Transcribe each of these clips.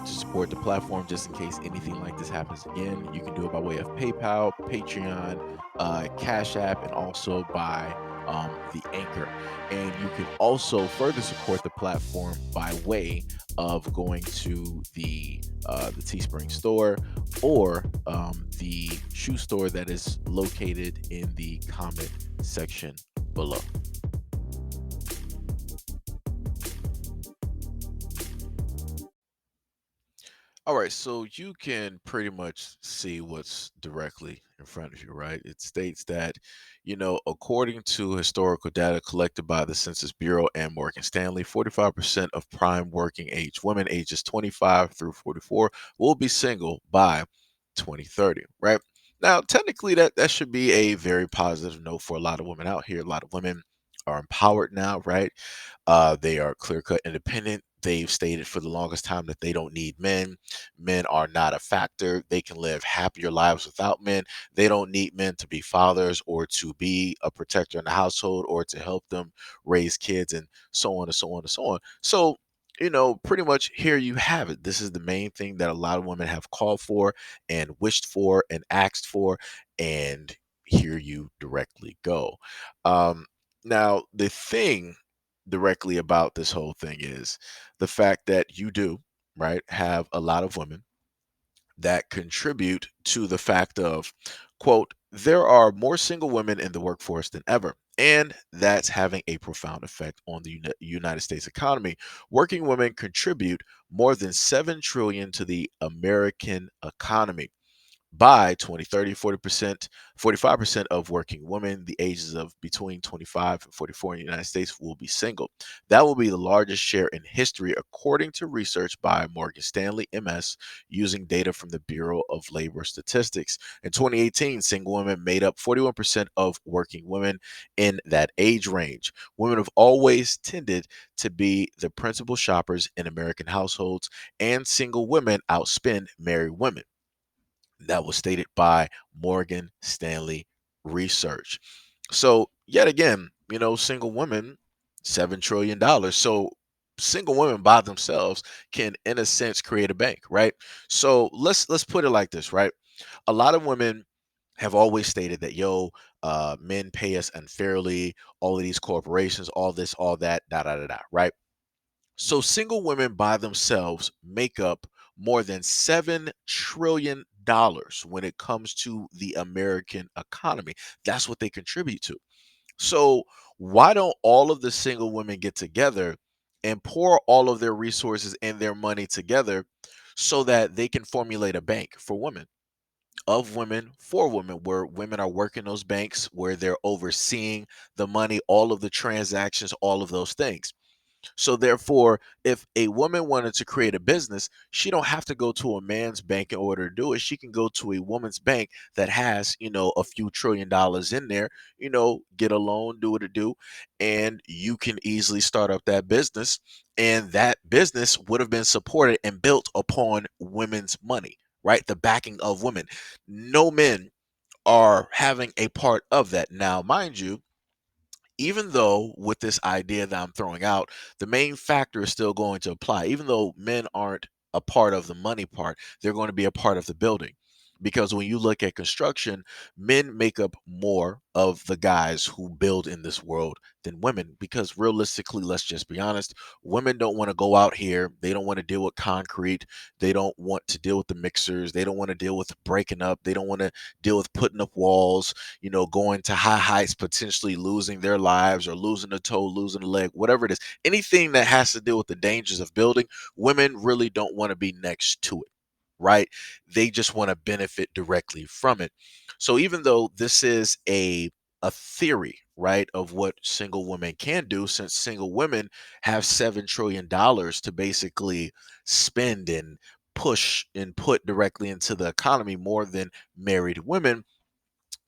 to support the platform just in case anything like this happens again, you can do it by way of PayPal, Patreon, Cash App, and also by the Anchor. And you can also further support the platform by way of going to the Teespring store or the shoe store that is located in the comment section below. All right, so you can pretty much see what's directly in front of you, right? It states that, according to historical data collected by the Census Bureau and Morgan Stanley, 45% of prime working age women ages 25 through 44 will be single by 2030, right? Now, technically, that should be a very positive note for a lot of women out here. A lot of women are empowered now, right? They are clear cut independent. They've stated for the longest time that they don't need men. Men are not a factor. They can live happier lives without men. They don't need men to be fathers or to be a protector in the household or to help them raise kids and so on and so on and so on. So, pretty much here you have it. This is the main thing that a lot of women have called for and wished for and asked for. And here you directly go. Now, the thing directly about this whole thing is the fact that you do, right, have a lot of women that contribute to the fact of, quote, there are more single women in the workforce than ever. And that's having a profound effect on the United States economy. Working women contribute more than 7 trillion to the American economy. By 2030, 40%, 45% of working women the ages of between 25 and 44 in the United States will be single. That will be the largest share in history, according to research by Morgan Stanley MS using data from the Bureau of Labor Statistics. In 2018, single women made up 41% of working women in that age range. Women have always tended to be the principal shoppers in American households, and single women outspend married women. That was stated by Morgan Stanley Research. So, yet again, single women, $7 trillion. So, single women by themselves can, in a sense, create a bank, right? So let's put it like this, right? A lot of women have always stated that, men pay us unfairly, all of these corporations, all this, all that, da da da da, right? So single women by themselves make up more than $7 trillion when it comes to the American economy. That's what they contribute to. So why don't all of the single women get together and pour all of their resources and their money together so that they can formulate a bank for women, of women, for women, where women are working those banks, where they're overseeing the money, all of the transactions, all of those things. So therefore, if a woman wanted to create a business, she don't have to go to a man's bank in order to do it. She can go to a woman's bank that has, a few trillion dollars in there, get a loan, do what it do, and you can easily start up that business. And that business would have been supported and built upon women's money, right? The backing of women. No men are having a part of that. Now, mind you, even though with this idea that I'm throwing out, the main factor is still going to apply. Even though men aren't a part of the money part, they're going to be a part of the building. Because when you look at construction, men make up more of the guys who build in this world than women. Because realistically, let's just be honest, women don't want to go out here. They don't want to deal with concrete. They don't want to deal with the mixers. They don't want to deal with breaking up. They don't want to deal with putting up walls, going to high heights, potentially losing their lives or losing a toe, losing a leg, whatever it is. Anything that has to do with the dangers of building, women really don't want to be next to it, right? They just want to benefit directly from it. So even though this is a theory, right, of what single women can do, since single women have $7 trillion to basically spend and push and put directly into the economy more than married women,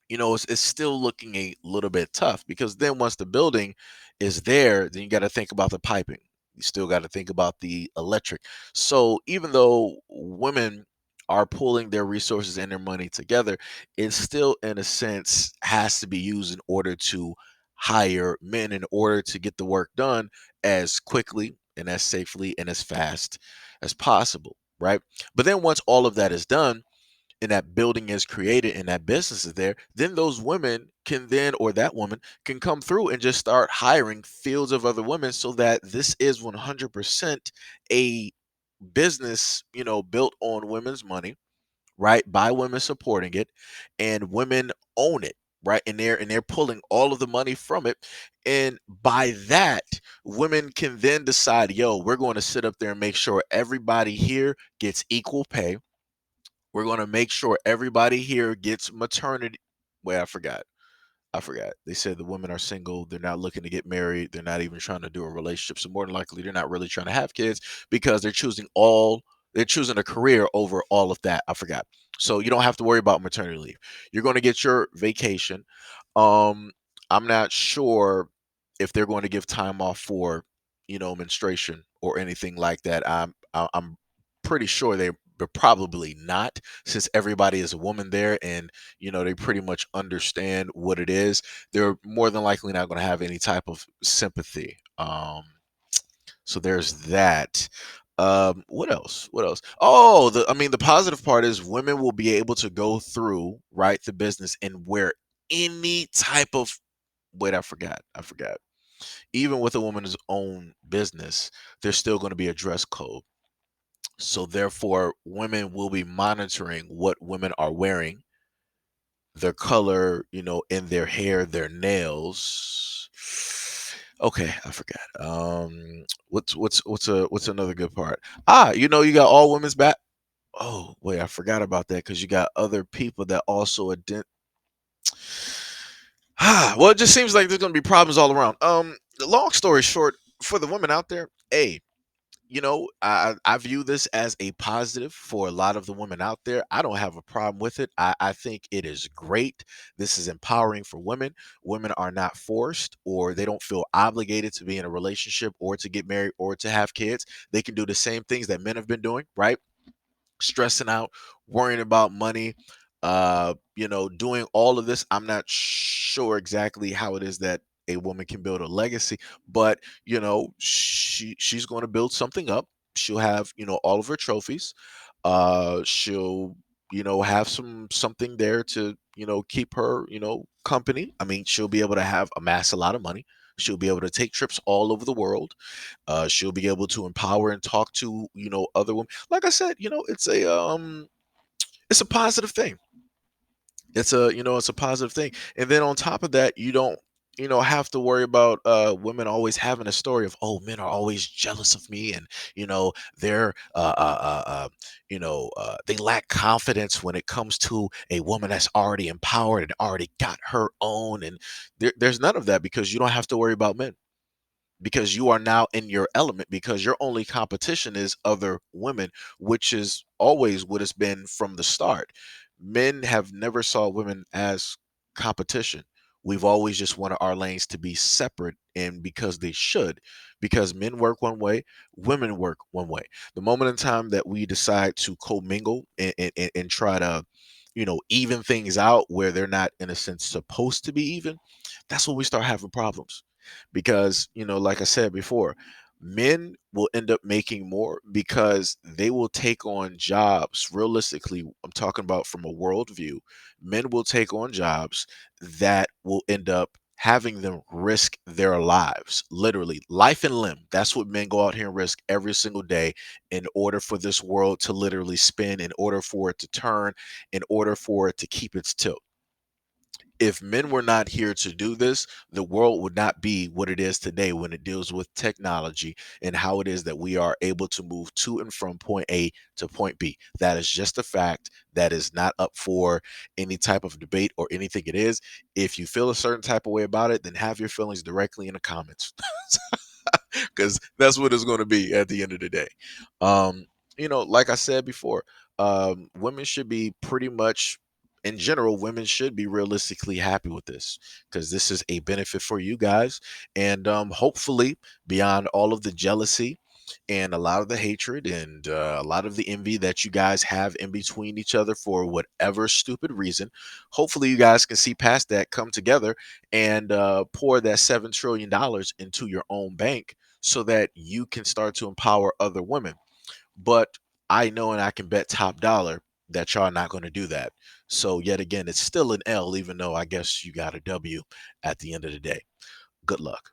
it's still looking a little bit tough, because then once the building is there, then you got to think about the piping. You still got to think about the electric. So even though women are pulling their resources and their money together, it still, in a sense, has to be used in order to hire men in order to get the work done as quickly and as safely and as fast as possible. right? But then once all of that is done, and that building is created and that business is there, then those women can then, or that woman can come through and just start hiring fields of other women, so that this is 100% a business, built on women's money, right? By women supporting it, and women own it, right? And they're pulling all of the money from it. And by that, women can then decide, yo, we're going to sit up there and make sure everybody here gets equal pay. We're going to make sure everybody here gets maternity. Wait, I forgot. They said the women are single. They're not looking to get married. They're not even trying to do a relationship. So more than likely, they're not really trying to have kids, because they're choosing a career over all of that. I forgot. So you don't have to worry about maternity leave. You're going to get your vacation. Um, I'm not sure if they're going to give time off for, menstruation or anything like that. I'm pretty sure they're probably not, since everybody is a woman there, and they pretty much understand what it is. They're more than likely not going to have any type of sympathy. So there's that. What else? What else? Oh, the positive part is women will be able to go through, right, the business and wear any type of. Wait, I forgot. Even with a woman's own business, there's still going to be a dress code. So therefore, women will be monitoring what women are wearing, their color, in their hair, their nails. Okay, I forgot. What's another good part? You got all women's back. Oh, wait, I forgot about that, because you got other people that also well, it just seems like there's gonna be problems all around. The long story short, for the women out there, hey, I view this as a positive for a lot of the women out there. I don't have a problem with it. I think it is great. This is empowering for women. Women are not forced, or they don't feel obligated to be in a relationship or to get married or to have kids. They can do the same things that men have been doing, right? Stressing out, worrying about money, doing all of this. I'm not sure exactly how it is that a woman can build a legacy, but she's going to build something up. She'll have, all of her trophies. She'll, have something there to, keep her, company. I mean, she'll be able to have amass a lot of money. She'll be able to take trips all over the world. She'll be able to empower and talk to, other women. Like I said, it's a positive thing. It's a positive thing. And then on top of that, you don't, have to worry about women always having a story of, oh, men are always jealous of me, and they're they lack confidence when it comes to a woman that's already empowered and already got her own. And there's none of that, because you don't have to worry about men, because you are now in your element, because your only competition is other women, which is always what it's been from the start. Men have never saw women as competition. We've always just wanted our lanes to be separate, and because they should, because men work one way, women work one way. The moment in time that we decide to commingle and try to, even things out where they're not, in a sense, supposed to be even, that's when we start having problems. Because, like I said before, men will end up making more because they will take on jobs. Realistically, I'm talking about from a worldview. Men will take on jobs that will end up having them risk their lives, literally life and limb. That's what men go out here and risk every single day, in order for this world to literally spin, in order for it to turn, in order for it to keep its tilt. If men were not here to do this, the world would not be what it is today, when it deals with technology and how it is that we are able to move to and from point A to point B. That is just a fact. That is not up for any type of debate or anything it is. If you feel a certain type of way about it, then have your feelings directly in the comments. Because that's what it's going to be at the end of the day. Um, like I said before, women should be pretty much, in general, women should be realistically happy with this, because this is a benefit for you guys. And hopefully, beyond all of the jealousy and a lot of the hatred and a lot of the envy that you guys have in between each other for whatever stupid reason, hopefully you guys can see past that, come together, and pour that $7 trillion into your own bank, so that you can start to empower other women. But I know and I can bet top dollar that y'all not going to do that. So yet again, it's still an L, even though I guess you got a W at the end of the day. Good luck.